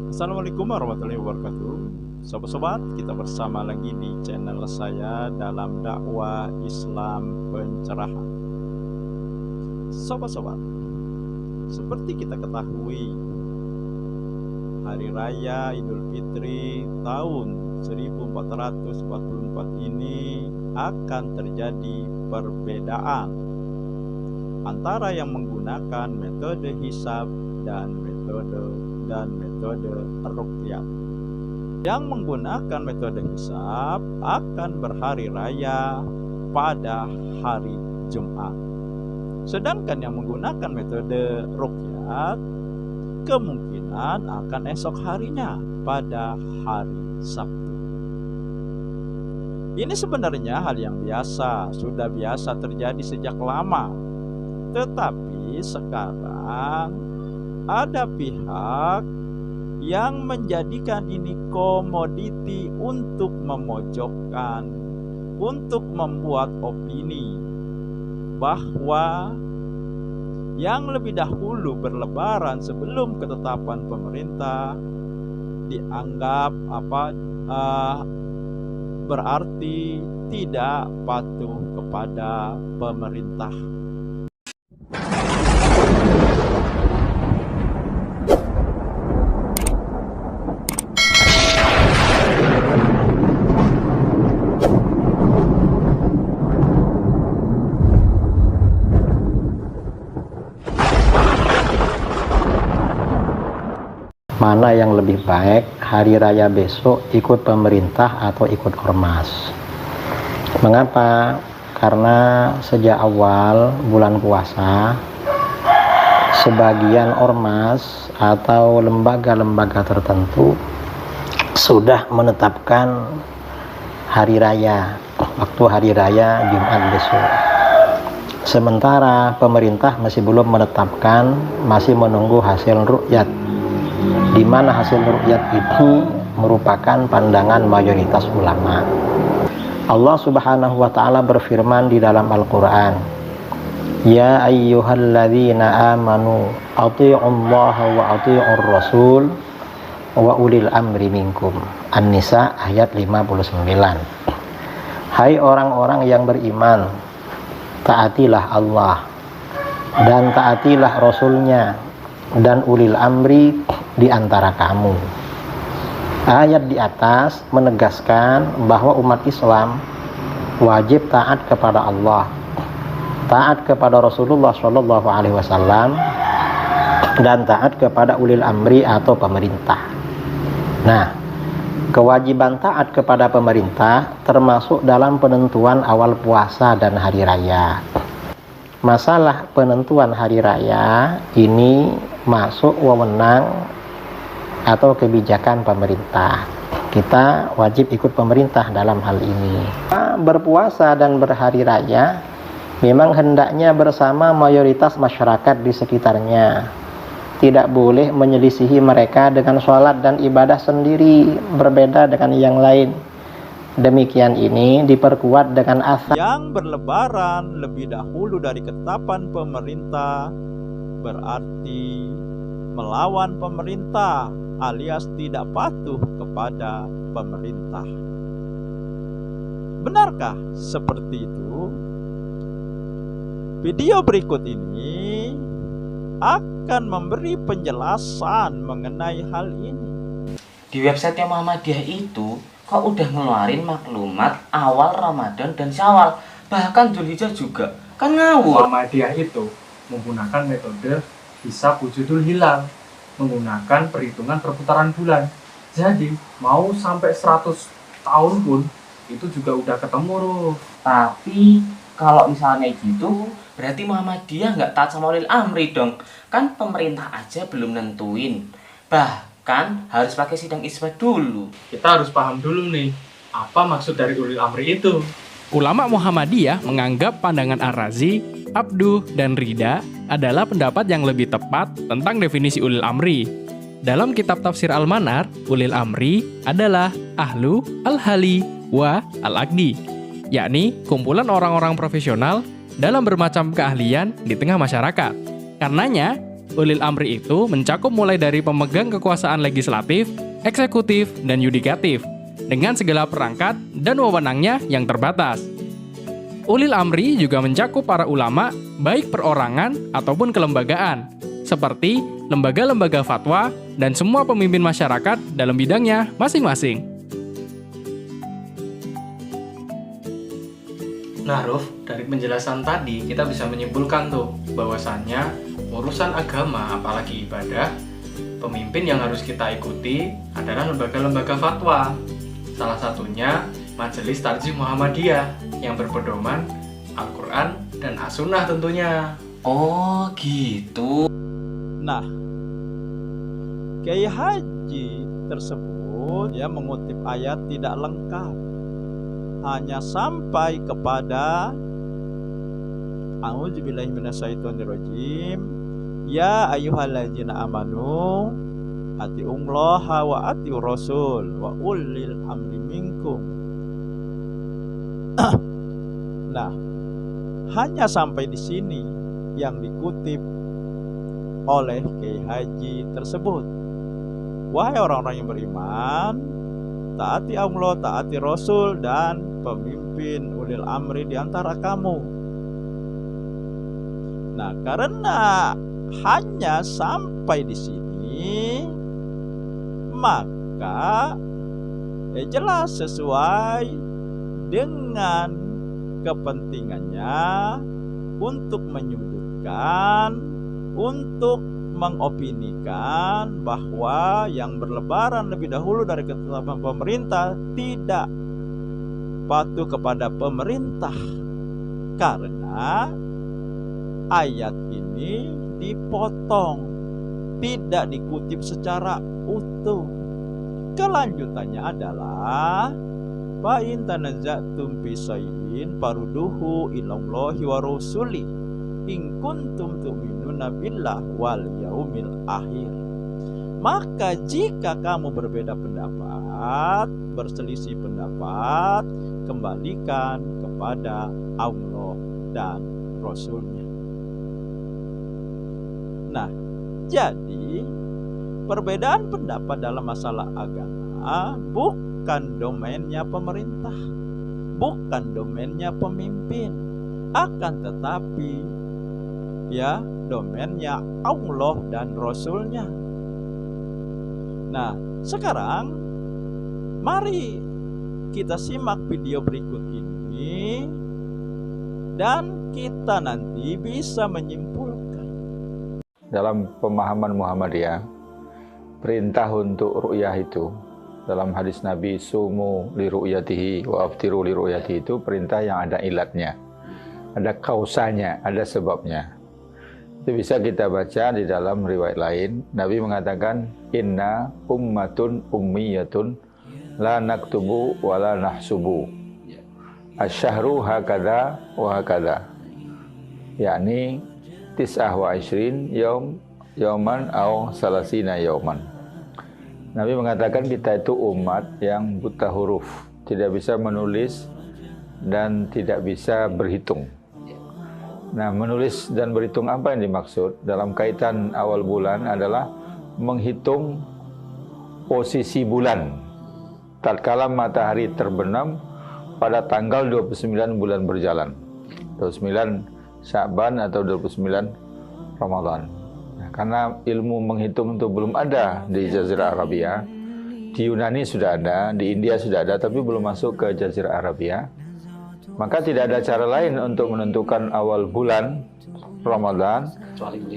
Assalamualaikum warahmatullahi wabarakatuh. Sobat-sobat, kita bersama lagi di channel saya dalam dakwah Islam pencerahan. Sobat-sobat, seperti kita ketahui, Hari Raya Idul Fitri tahun 1444 ini akan terjadi perbedaan antara yang menggunakan metode hisab dan metode ruqyah. Yang menggunakan metode hisab akan berhari raya pada hari Jumat. Sedangkan yang menggunakan metode ruqyah kemungkinan akan esok harinya pada hari Sabtu. Ini sebenarnya hal yang biasa, sudah biasa terjadi sejak lama. Tetapi sekarang ada pihak yang menjadikan ini komoditi untuk memojokkan, untuk membuat opini bahwa yang lebih dahulu berlebaran sebelum ketetapan pemerintah dianggap berarti tidak patuh kepada pemerintah. Mana yang lebih baik, hari raya besok ikut pemerintah atau ikut ormas? Mengapa? Karena sejak awal bulan puasa, sebagian ormas atau lembaga-lembaga tertentu sudah menetapkan hari raya, waktu hari raya Jumat besok. Sementara pemerintah masih belum menetapkan, masih menunggu hasil ruqyat, di mana hasil ruqyat itu merupakan pandangan mayoritas ulama. Allah Subhanahu wa taala berfirman di dalam Al-Qur'an, "Ya ayyuhalladzina amanu athi'ullaha wa athi'ur rasul wa ulil amri minkum." An-Nisa ayat 59. Hai orang-orang yang beriman, taatilah Allah dan taatilah Rasulnya dan ulil amri di antara kamu. Ayat di atas menegaskan bahwa umat Islam wajib taat kepada Allah, taat kepada Rasulullah SAW, dan taat kepada ulil amri atau pemerintah. Nah, kewajiban taat kepada pemerintah termasuk dalam penentuan awal puasa dan hari raya. Masalah penentuan hari raya ini masuk wewenang atau kebijakan pemerintah. Kita wajib ikut pemerintah dalam hal ini. Berpuasa dan berhari raya memang hendaknya bersama mayoritas masyarakat di sekitarnya. Tidak boleh menyelisihi mereka dengan sholat dan ibadah sendiri, berbeda dengan yang lain. Demikian ini diperkuat dengan asal yang berlebaran lebih dahulu dari ketetapan pemerintah berarti melawan pemerintah alias tidak patuh kepada pemerintah. Benarkah seperti itu? Video berikut ini akan memberi penjelasan mengenai hal ini. Di website Muhammadiyah itu kok udah ngeluarin maklumat awal Ramadan dan Syawal, bahkan Dzulhijjah juga. Kan ngawur. Muhammadiyah itu menggunakan metode hisab wujudul hilal, menggunakan perhitungan perputaran bulan. Jadi mau sampai 100 tahun pun itu juga udah ketemu loh. Tapi kalau misalnya gitu, berarti Muhammadiyah nggak taat sama ulil amri dong. Kan pemerintah aja belum nentuin, bahkan harus pakai sidang isbat dulu. Kita harus paham dulu nih, apa maksud dari ulil amri itu. Ulama Muhammadiyah menganggap pandangan Ar-Razi, Abduh, dan Rida adalah pendapat yang lebih tepat tentang definisi ulil amri. Dalam kitab tafsir Al-Manar, ulil amri adalah ahlu, al-hali, wa al-aqdi, yakni kumpulan orang-orang profesional dalam bermacam keahlian di tengah masyarakat. Karenanya, ulil amri itu mencakup mulai dari pemegang kekuasaan legislatif, eksekutif, dan yudikatif, dengan segala perangkat dan wewenangnya yang terbatas. Ulil amri juga mencakup para ulama, baik perorangan ataupun kelembagaan, seperti lembaga-lembaga fatwa dan semua pemimpin masyarakat dalam bidangnya masing-masing. Nah, Ruf, dari penjelasan tadi kita bisa menyimpulkan tuh bahwasannya urusan agama, apalagi ibadah, pemimpin yang harus kita ikuti adalah lembaga-lembaga fatwa. Salah satunya Majelis Tarjih Muhammadiyah yang berpedoman Al-Quran dan As-Sunnah tentunya. Oh gitu. Nah, Kiai Haji tersebut mengutip ayat tidak lengkap, hanya sampai kepada A'udzubillahi minasyaitonirrajim, ya ayyuhalladzina amanu atiullaha wa atiur rasul wa ulil amri minkum. Nah, hanya sampai di sini yang dikutip oleh Kiai Haji tersebut. Wahai orang-orang yang beriman, taati Allah, taati Rasul, dan pemimpin ulil amri di antara kamu. Nah, karena hanya sampai di sini, maka jelas sesuai dengan kepentingannya untuk menyudutkan, untuk mengopinikan bahwa yang berlebaran lebih dahulu dari ketetapan pemerintah tidak patuh kepada pemerintah, karena ayat ini dipotong, tidak dikutip secara utuh. Kelanjutannya adalah fa in tanaza'tum fi shay'in farudduhu ilallahi wa rasuli in kuntum tu'minuna billah wal yaumil akhir. Maka jika kamu berbeda pendapat, berselisih pendapat, kembalikan kepada Allah dan Rasulnya. Nah, jadi perbedaan pendapat dalam masalah agama bukan domainnya pemerintah, bukan domainnya pemimpin, akan tetapi domainnya Allah dan Rasulnya. Nah, sekarang mari kita simak video berikut ini dan kita nanti bisa menyimpulkan. Dalam pemahaman Muhammadiyah, perintah untuk ru'yah itu dalam hadis Nabi sumu li ru'yatihi wa aftiru li ru'yatihi itu perintah yang ada ilatnya, ada kausanya, ada sebabnya. Itu bisa kita baca di dalam riwayat lain. Nabi mengatakan inna ummatun ummiyatun la naktubu wa la nahsubu asyahru hakada wa hakada, yakni tis'ah wa ishrin yauman au salasina yauman. Nabi mengatakan kita itu umat yang buta huruf, tidak bisa menulis dan tidak bisa berhitung. Nah, menulis dan berhitung apa yang dimaksud dalam kaitan awal bulan adalah menghitung posisi bulan tatkala matahari terbenam pada tanggal 29 bulan berjalan, 29 Sya'ban atau 29 Ramadan. Nah, karena ilmu menghitung itu belum ada di Jazirah Arabia, di Yunani sudah ada, di India sudah ada, tapi belum masuk ke Jazirah Arabia. Maka tidak ada cara lain untuk menentukan awal bulan Ramadan,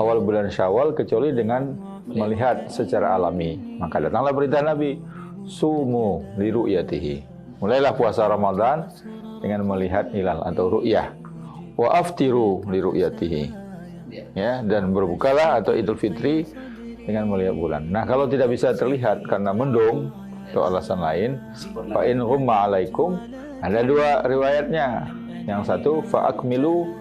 awal bulan Syawal, kecuali dengan melihat secara alami. Maka datanglah perintah Nabi, sumu li ru'yatihi. Mulailah puasa Ramadan dengan melihat hilal atau ru'yah. Wa aftiru li ru'yatihi. Ya, dan berbukalah atau Idul Fitri dengan melihat bulan. Nah, kalau tidak bisa terlihat karena mendung atau alasan lain, fa in ghumma alaikum, ada dua riwayatnya. Yang satu fa akmilu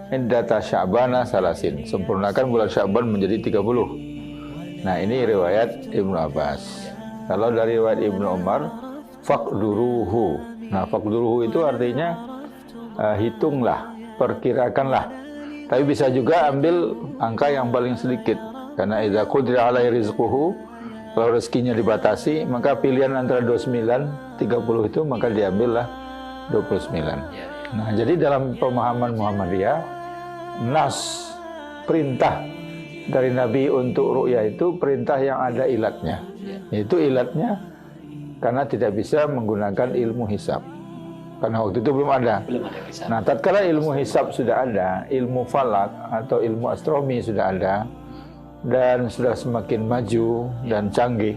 iddata Sya'bana salasin, sempurnakan bulan Sya'ban menjadi 30. Nah, ini riwayat Ibnu Abbas. Kalau dari riwayat Ibnu Umar, faqduruhu. Nah, faqduruhu itu artinya hitunglah, perkirakanlah. Tapi bisa juga ambil angka yang paling sedikit. Karena idza qudira alaihi rizquhu, kalau rezekinya dibatasi, maka pilihan antara 29, 30 itu maka diambillah 29. Nah, jadi dalam pemahaman Muhammadiyah, nas perintah dari Nabi untuk ru'yah itu perintah yang ada ilatnya. Itu ilatnya karena tidak bisa menggunakan ilmu hisab. Karena waktu itu belum ada. Nah, tatkala ilmu hisab sudah ada, ilmu falak atau ilmu astronomi sudah ada, dan sudah semakin maju dan canggih.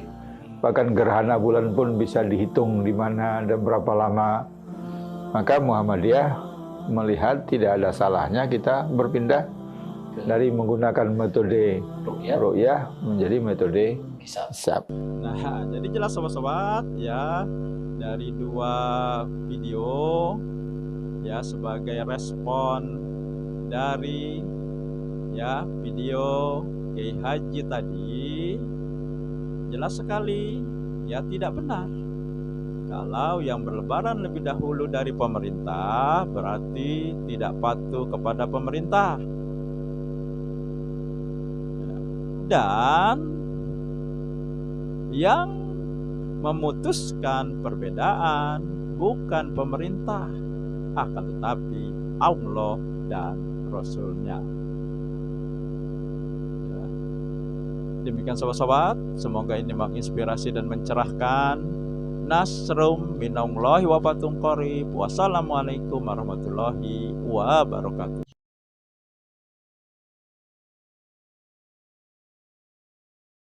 Bahkan gerhana bulan pun bisa dihitung di mana dan berapa lama. Maka Muhammadiyah melihat tidak ada salahnya kita berpindah dari menggunakan metode ru'yah menjadi metode hisab. Nah, jadi jelas sobat-sobat ya, dari dua video ya sebagai respon dari ya video Kiai Haji tadi, jelas sekali ya tidak benar kalau yang berlebaran lebih dahulu dari pemerintah berarti tidak patuh kepada pemerintah. Dan yang memutuskan perbedaan bukan pemerintah, akan tetapi Allah dan Rasulnya. Demikian sobat-sobat, semoga ini menginspirasi dan mencerahkan. Nasrum minallahi wa fatun qarib. Wassalamualaikum warahmatullahi wabarakatuh.